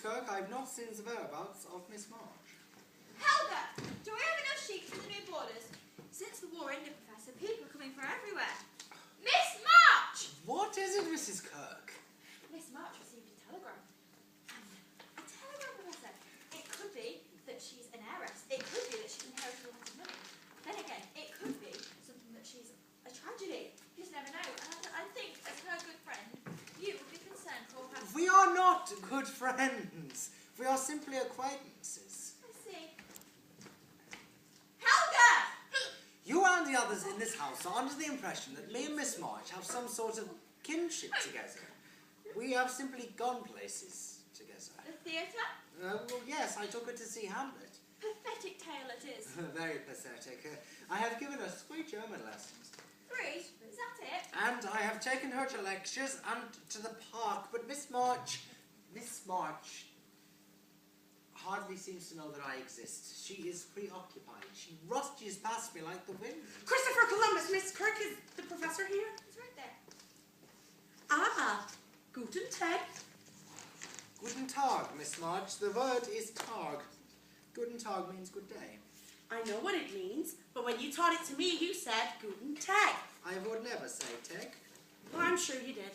Kirk. I've not seen the whereabouts of Miss March. Helga! Do we have enough sheep for the new borders? Since the war ended, Professor, people are coming from everywhere. Miss March! What is it, Mrs. Kirk? Miss March received a telegram. A telegram, Professor. It could be that she's an heiress. It could be that she's inherited a lot of money. Then again, it could be something that she's a tragedy. You just never know. And I think, as her good friend, you would be concerned for her. We are not good friends. We are simply acquaintances. I see. Helga! You and the others in this house are under the impression that me and Miss March have some sort of kinship together. We have simply gone places together. The theatre? Well, yes, I took her to see Hamlet. Pathetic tale it is. Very pathetic. I have given her 3 German lessons. 3? Is that it? And I have taken her to lectures and to the park, but Miss March hardly seems to know that I exist. She is preoccupied. She rushes past me like the wind. Christopher Columbus, Miss Kirk, is the professor here? It's right there. Ah, guten Tag. Guten Tag, Miss March. The word is Tag. Guten Tag means good day. I know what it means, but when you taught it to me, you said guten Tag. I would never say Tag. Well, I'm sure you did.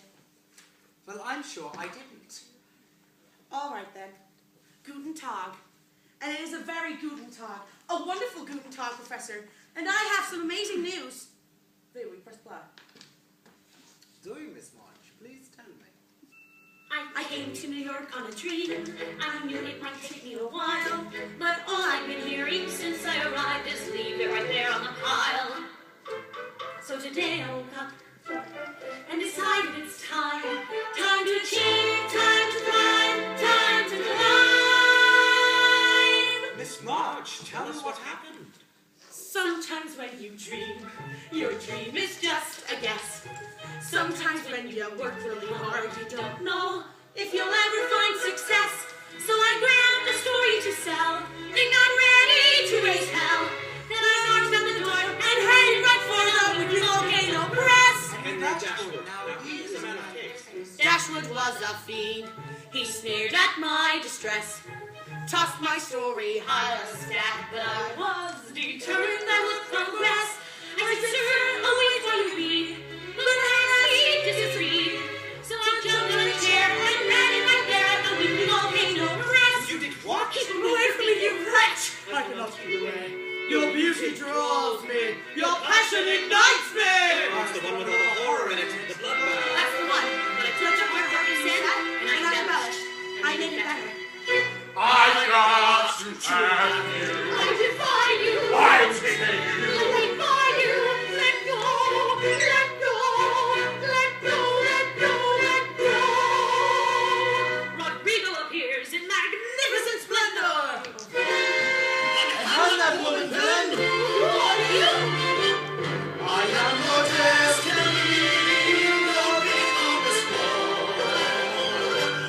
Well, I'm sure I didn't. All right, then. Guten Tag. And it is a very guten Tag. A wonderful guten Tag, Professor. And I have some amazing news. There we press play. Do you, Miss March? Please tell me. I came to New York on a dream. I knew it might take me a while, but all I've been hearing since I arrived is leave it right there on the pile. So today I woke up and decided it's time. Time to achieve, time to thrive, time to climb. Miss March, tell us what happened. Sometimes when you dream, your dream is just a guess. Sometimes when you work really hard, you don't know if you'll ever find success. So I grabbed a story to sell, think I'm ready to raise hell. Then I knocked on the door and headed right for the volcano press. Dashwood was a fiend. He sneered at my distress, tossed my story high a stack, but I was determined I would progress. I said, sir, oh, wait while you read, but I disagreed. So I jumped on a chair and ran it right there at the weekly volcano press. You did what? Keep him away from me, you wretch! I cannot keep away. Your beauty draws me. Your passion ignites me. That's the one with all the horror in it. The bloodbath. That's the one. But I took what you said and I embellished. I made it better. I've got to have you. I defy you. I take you. I defy you. Let go. Let go. Let go. Let go. Let go. Rodrigo appears in magnificent splendor. How's that woman then? Who are you? I am your destiny. Walking on this wall.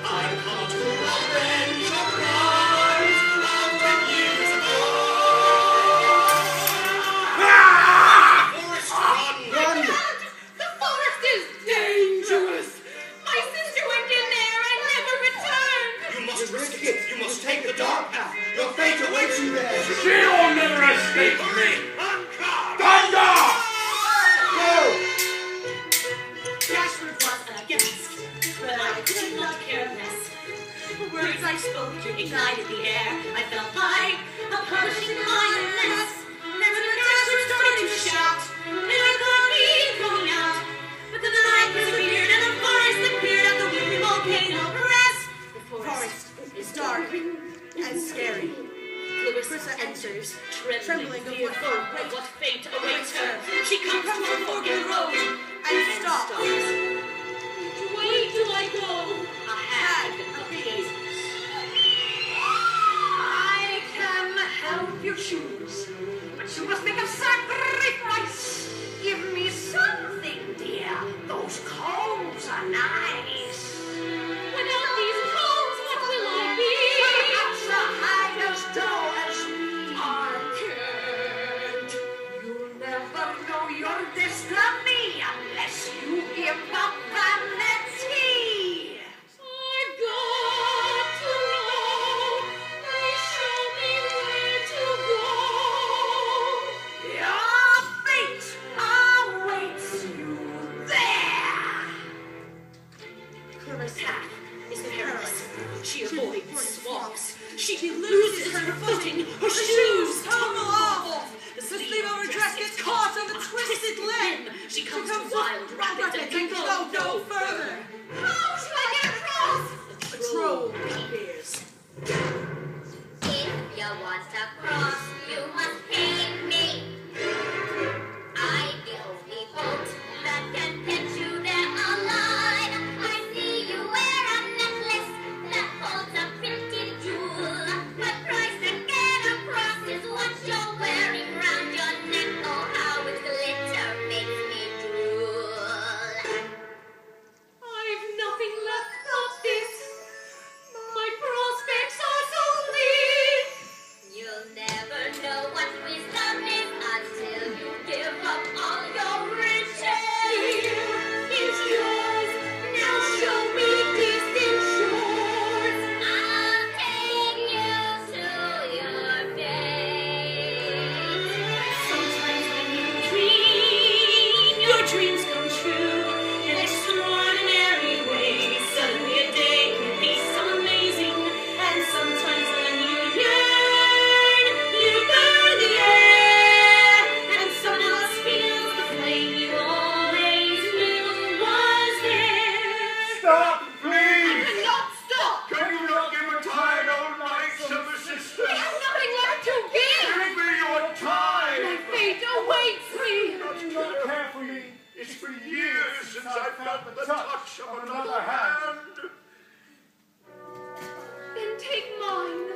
I come to avenge your crimes of 10 years ago. Forrest, run. The forest is dangerous. My sister went in there and never returned. You must risk it. You must take the dark path. Your fate awaits you there. She'll never escape me. Uncut. Thunder! Dashwood was aghast, but I could not care less. The words I spoke ignited the air. I felt like a publishing lioness. Then the Dashwood started to shout, and I thought he'd thrown out. But then the night disappeared and the forest appeared at the weekly volcano press. The forest is dark And scary. Clarissa enters, trembling fearful of what fate awaits her. She comes to a fork in the road And stops. Which way do I go? A hag appears. I can help you choose, but you must make a sacrifice. She avoids swamps. She loses her footing. Her shoes tumble off. The sleeve of her dress gets caught on the twisted limb. She comes to wild rapids and can go no further. How shall I get across? A troll appears. If you want to cross, you must pay me. I'm the only boat that can get you there alive. I see you wear a necklace that holds a pretty jewel. The price to get across is what you're wearing round your neck. Oh, how its glitter makes me drool. I've nothing left of this. My prospects are so bleak. You'll never know what wisdom is until you give up all your riches. It's yours. Now show me distant shores. I'll take you to your fate. Sometimes when you dream, your dreams come true in extraordinary ways. Suddenly a day can be so amazing, and sometimes when you yearn, you burn the air, and someone else feels the flame you always knew was there. Stop, please! Not stop! Can you not give a tired old knight some assistance? I have nothing left to give. Give me your time! My fate awaits me. Don't you not care for me? It's been years since I felt the touch of another hand. Then take mine,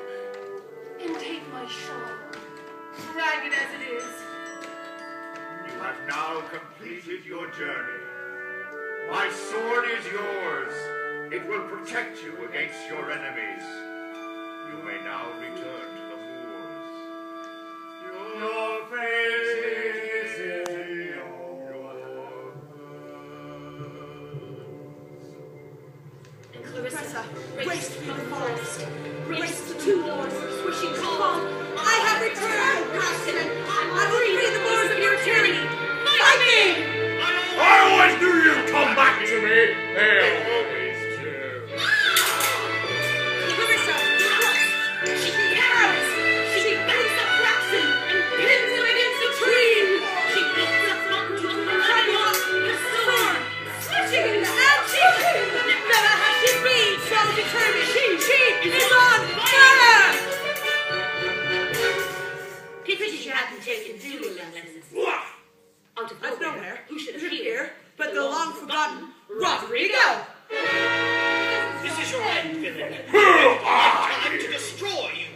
and take my shawl, ragged as it is. You have now completed your journey. My sword is yours. It will protect you against your enemies. You may now return to the moors. Your fate is in your hands. And Clarissa Race raced through through the forest. raced to two doors, swishing calm. I have returned, Preston. I will free the Moors of your tyranny. Fight me! I always knew you'd come back to me. They always do. Clarissa, She carries, she bends up Braxton and pins him against a tree. She builds up Mountain to the sidewalk, her sword, swishing and shaking. never has she been so determined. She is on fire! Pity she hadn't taken dueling lessons. Out of Out of nowhere, nowhere, who should should appear but the long-forgotten Rodrigo. This is your end, villain. Who are Time to you? destroy you.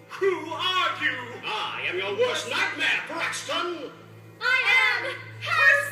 Who are you? I am your worst nightmare, Braxton. I am her